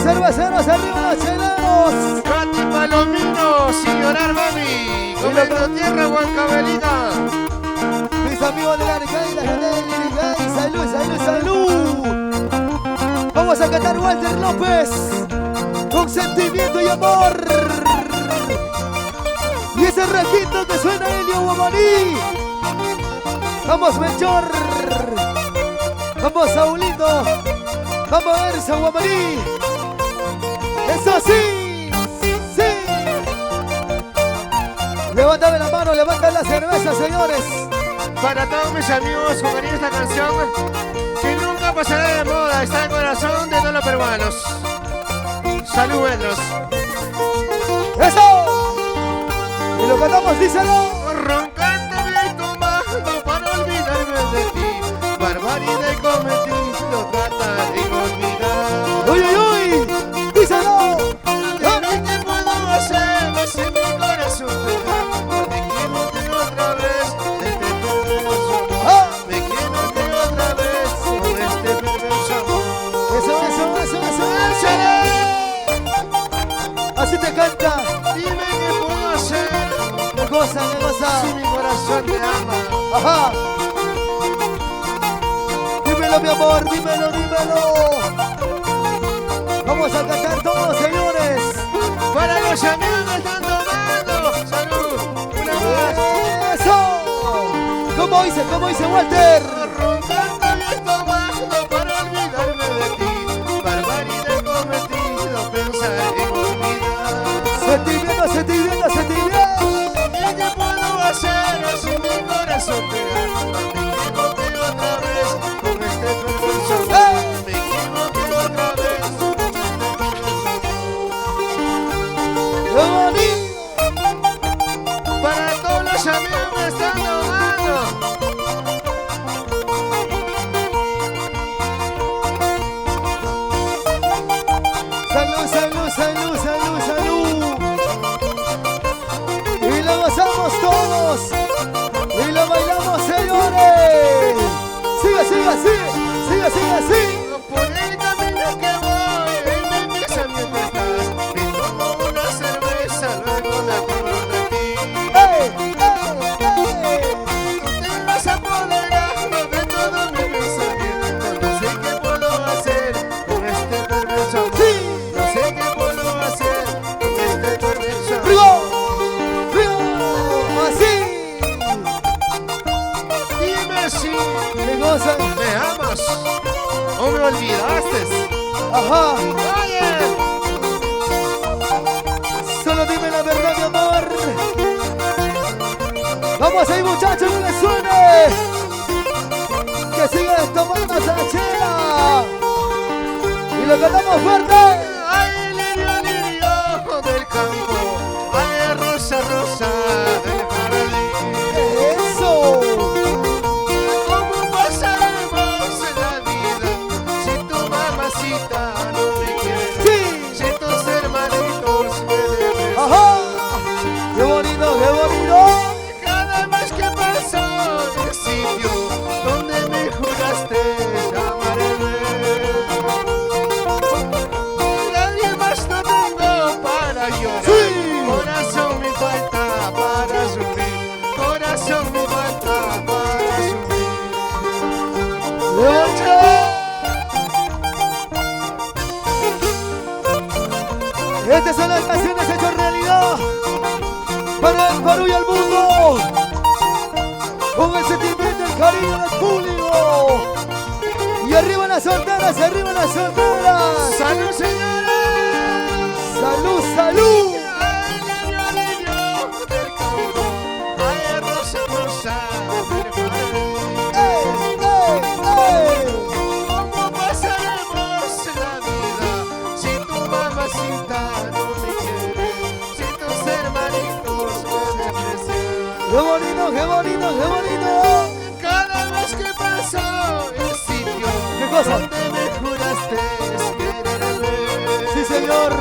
cerveceros, arriba los cheleros. Cati Palomino, sin llorar, mami. Comiendo tierra, Huancabelica. Mis amigos de la Nicay, la gente de Nicay. Salud, salud, salud. Vamos a cantar Walter López con sentimiento y amor. Y ese requinto que suena Elio Guamaní. Vamos, Melchor. Vamos, Saulito. Vamos a ver, San Guamaní. Eso sí, sí. Levántame la mano, levanten la cerveza, señores. Para todos mis amigos, con cariño esta canción que nunca pasará de moda, está en el corazón de todos los peruanos. Salud, Pedros. ¡Eso! Y lo cantamos, díselo. Roncando y tumbando para olvidarme de ti. Barbaridad y cometido, trataré de olvidar. ¡Uy, uy, uy! ¡Díselo! Dime qué puedo hacer si mi corazón te da. Me quiero que otra vez este perverso amor. Me quiero que otra vez con este perverso amor. Eso. Así te canta. Dime qué puedo hacer ¿Qué cosa, qué cosa? si mi corazón te ama. Ajá. Dímelo, mi amor, dímelo, dímelo. Vamos a cantar todos, señores. Para los amigos que están tomando. Salud. Una más. ¡Eso! ¿Cómo dice Walter? Roncando y tomando para olvidarme de ti. Barbaridad y cometido, pensar en olvidar. Sentimiento, sentimiento, sentimiento. ¿Y qué puedo hacer si mi corazón te ama? Me equivoqué otra vez con este perverso amor. Me equivoqué otra vez con este perverso amor. ¡Qué bonito! Para todos los amigos que están tomando. Salud, salud, salud, salud, salud. Y lo gozamos todos. Y lo bailamos, señores. Sigue, sigue, sigue. Sigue, sigue, sigue. Por el camino que voy, en mi pensamiento estás. Me tomo una cerveza, luego me acuerdo de ti. ¡Ey, ey, ey! Te vas apoderando de todo mi pensamiento. No sé qué puedo hacer con este perverso amor. ¡Sí! No sé qué puedo hacer con este perverso amor. ¡Rigo! ¡Rigo! ¡Así! Dime si ¡Me gozan! me amas o me olvidaste. ¡Ajá! Oye, Solo dime la verdad, mi amor. Vamos ahí, muchachos, que le suene. Que sigan tomando esa chela. Y lo cantamos fuerte. ay, lirio del campo. Ay, rosa, rosa del jardín. Eso. ¿Cómo pasaremos la vida si tu mamacita no me quiere? Sí. Si tus hermanitos me deben. Ajá. Qué bonito, qué bonito. Cada vez que paso el sitio donde me juraste amarme, nadie más no tengo para llorar. Sí. Corazón me falta para sufrir. Corazón me falta para sufrir. ¡Qué bonito! Estas son las canciones hechas realidad para el Perú y el mundo, con el sentimiento y el cariño del público. Y arriba las solteras, arriba las solteras. ¡Salud, señores! Salud, salud. Ay, niño del campo. Ay, rosa, rosa del jardín. ¡Ey, ey, ¿Cómo pasaremos la vida si tu mamacita no me quiere? Si tus hermanitos me desprecian. ¡qué bonito, qué bonito, qué bonito! Cada vez que paso el sitio ¿Qué cosa? donde me juraste quererme, Sí, señor.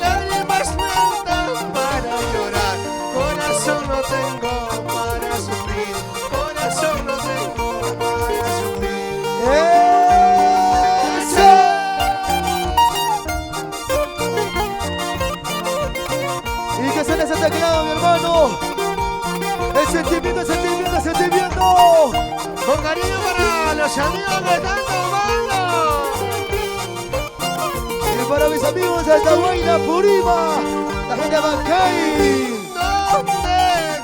lágrimas me dan para llorar. Corazón no tengo para sufrir. Corazón no tengo para sufrir. ¡Eso! para mis amigos de Tahuayna, Purima, la gente de Bancay.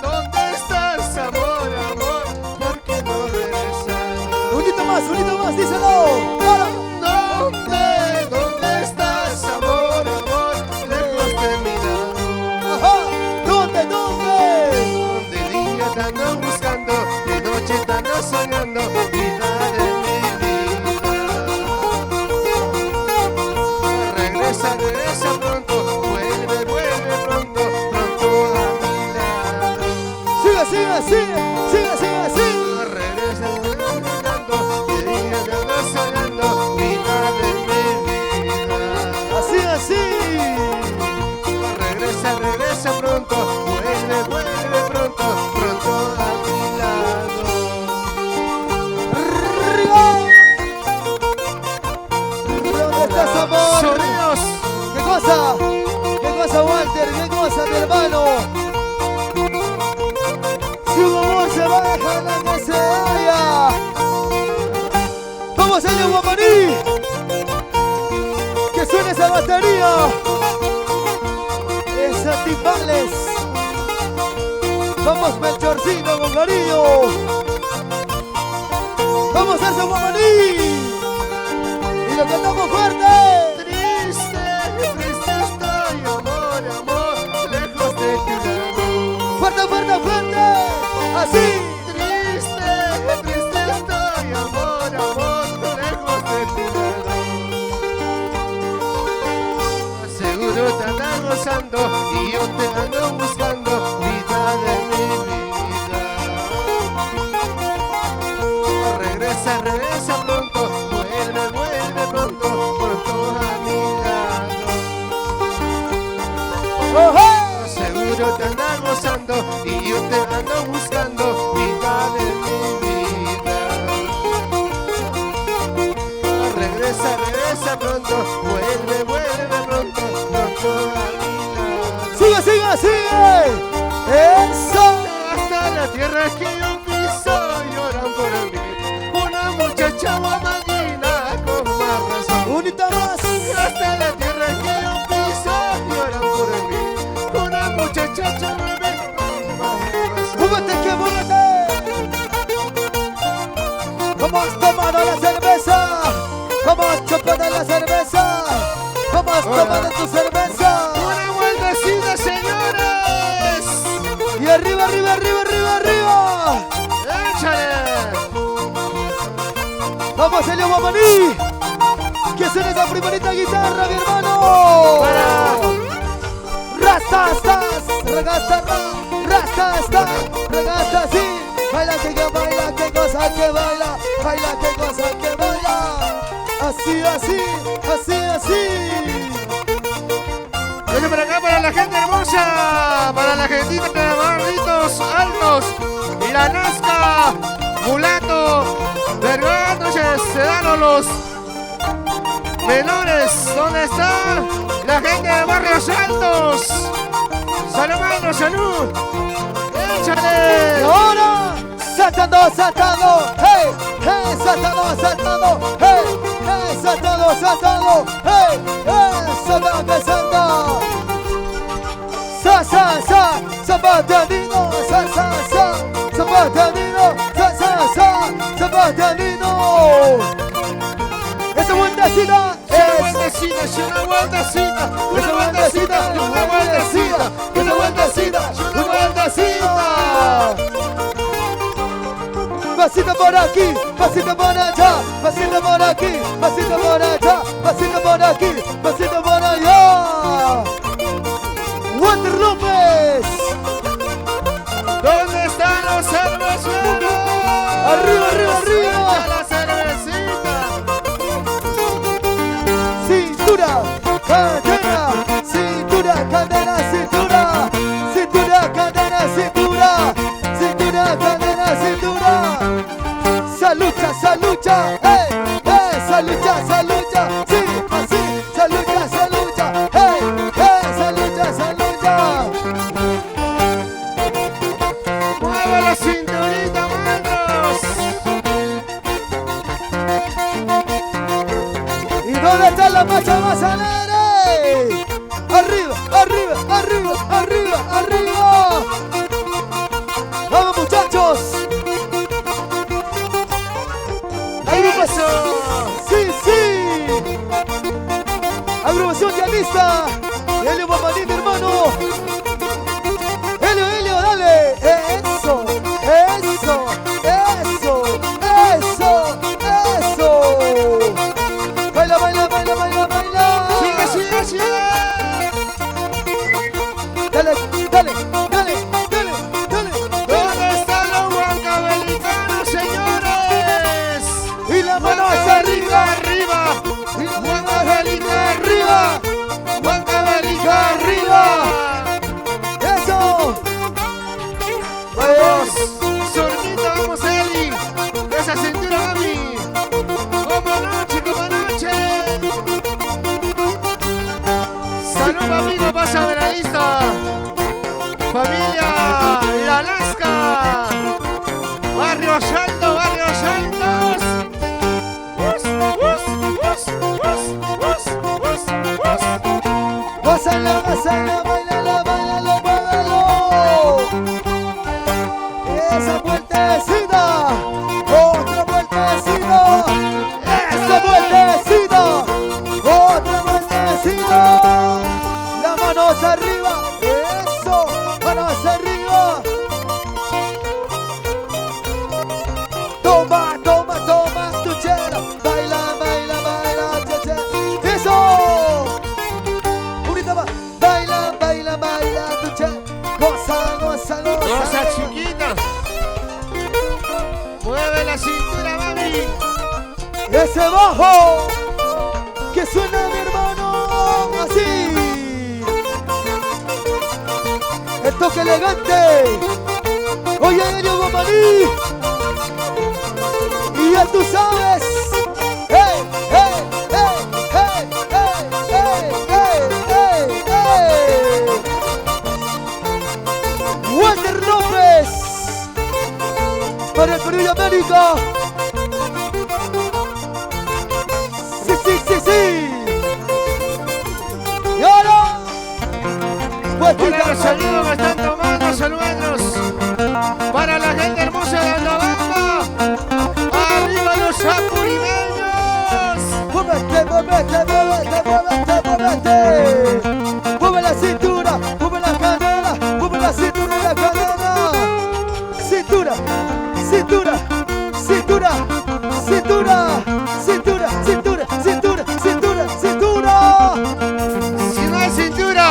¿Dónde estás, amor, amor? ¿Por qué no regresas? Unito más, díselo. ¡Para! ¿Dónde estás, amor, amor? Lejos de mi lado. Ajá, ¿dónde? De día te ando buscando, de noche te ando soñando, vida de mi vida. Regresa pronto, vuelve pronto a mi lado. Sigue así. Regresa caminando, de día te ando soñando, vida de mi vida. Así. Regresa pronto, vuelve pronto a mi lado. ¿Dónde estás, amor? Sonidos. ¿Qué cosa, Walter? ¿Qué cosa, mi hermano? Si un amor se va, déjala que se vaya. Vamos allá, Guamaní. Que suene esa batería. Esa timbales. Vamos, Melchorcino, con cariño. Vamos a ese Guamaní. Y lo cantamos fuerte. Triste estoy, amor, lejos de tu lado. Fuerte. Así. Triste estoy, amor, lejos de tu lado. Seguro te andas gozando y yo te ando buscando, vida de mi vida. Regresa pronto, vuelve pronto a mi lado. ¡Ojo! Seguro te andas gozando y yo te ando buscando, vida de mi vida. Regresa pronto, vuelve pronto a mi lado. Sigue. Eso. Hasta la tierra que yo piso lloran por mí. Una muchacha guamadina con más razón. Unita más. Hasta la tierra que yo piso lloran por mí. Una muchacha chorrebe con más razón. Múvete. Vamos tomando la cerveza. Vamos chupando la cerveza. Vamos tomando tu cerveza. Una vueltecita, señores. Y arriba. Échale. Vamos, Elio Guamaní. Que suene esa primerita guitarra, mi hermano. Rasta estás, regasta así. Baila que baila, qué cosa que baila. Baila qué cosa que baila. Así. Viene para acá para la gente hermosa, para la gentita de Barritos Altos, y la Nazca, Mulato, Vergara, entonces se dan los menores. ¿Dónde está la gente de Barrios Altos? Salud, mano, salud. Échale. Y ahora, saltando, hey, saltando, hey, saltando, hey, saltando, que salta. Zapateadino, zapateadino. Esa vueltecita es Una vueltecita. Pasito por aquí, pasito por allá, pasito por aquí, pasito por allá, pasito por aquí, pasito por allá. Walter López. ¿Dónde están los cerveceros? Arriba. La cervecita. Cintura, cadena, cintura, cadena, cintura. Cintura, cadena, cintura. Cintura, cadena, cintura. Salucha, salucha, sí, así, salucha, hey, salucha. Mueve la cinturita, manos. ¿Y dónde está la macha más alegre? ¡Hey! Arriba, arriba, arriba, arriba, arriba. Vamos muchachos. ¡Eso! Sí, sí. Agrupación Dialista. Helio Bamanín, hermano. Helio, Helio, dale. Eso, eso, eso, eso, eso. Baila, baila, baila, baila, baila. ¡Sigue, sigue, sigue! Dale, dale, dale, dale, dale. ¿Dónde están los huancavelicanos, señores? Y la mano hacia arriba. arriba! Y la mano ¡Huancavelica arriba. ¡Huancavelica arriba! Eso. ¡Vamos! ¡Zornita, vamos, Eli! ¡Esa cintura, mami! ¡Como anoche, como anoche! ¡Salud, amigo! ¡Pasa de la lista! ¡Familia La Lasca! ¡Barrio Salto, Barrio Santos! ¡Us, us, us, us, us, us, us! Gózala, gózala, bailala, bailalo, muévelo. Esa vueltecita, otra vueltecita. Esa vueltecita, otra vueltecita. La mano hacia arriba, eso, mano hacia arriba. Toma, toma, toma tu chela. Baila, baila, baila, che, che. Eso. Unita más. Baila, baila, baila tu chela. Goza, goza, goza. ¡Cosa chiquita! ¡Mueve la cintura, mami! Ese bajo que suena mi hermano así. El toque elegante. Oye, Helio Bamaní. Y ya tú sabes. ¡Hey, hey, hey, hey, hey, hey, hey, hey, hey! Walter López para el Perú y América. Sí, sí, sí, sí. Y ahora, Hola, los saludos que están tomando, saludos para la gente hermosa de Andabamba. ¡Arriba los apurimeños! muévete, muévete, muévete, muévete, muévete. Mueve la cintura, mueve la cadera, mueve la cintura y la cadera. Cintura, cintura, cintura, cintura, cintura, cintura, cintura, cintura, cintura. Si no hay cintura,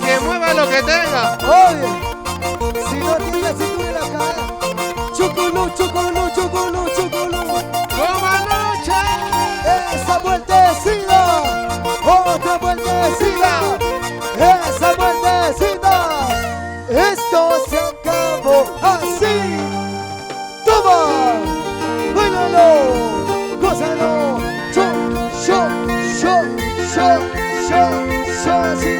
que mueva lo que tenga. Oye, si no tiene la cintura y la cadera. Chuculú, chuculú, chuculú, chuculú. ¡Como anoche! Esa vueltecita, otra vueltecita, esa vueltecita. Esto se acabó así. Toma, bailalo, gózalo. Yo, así.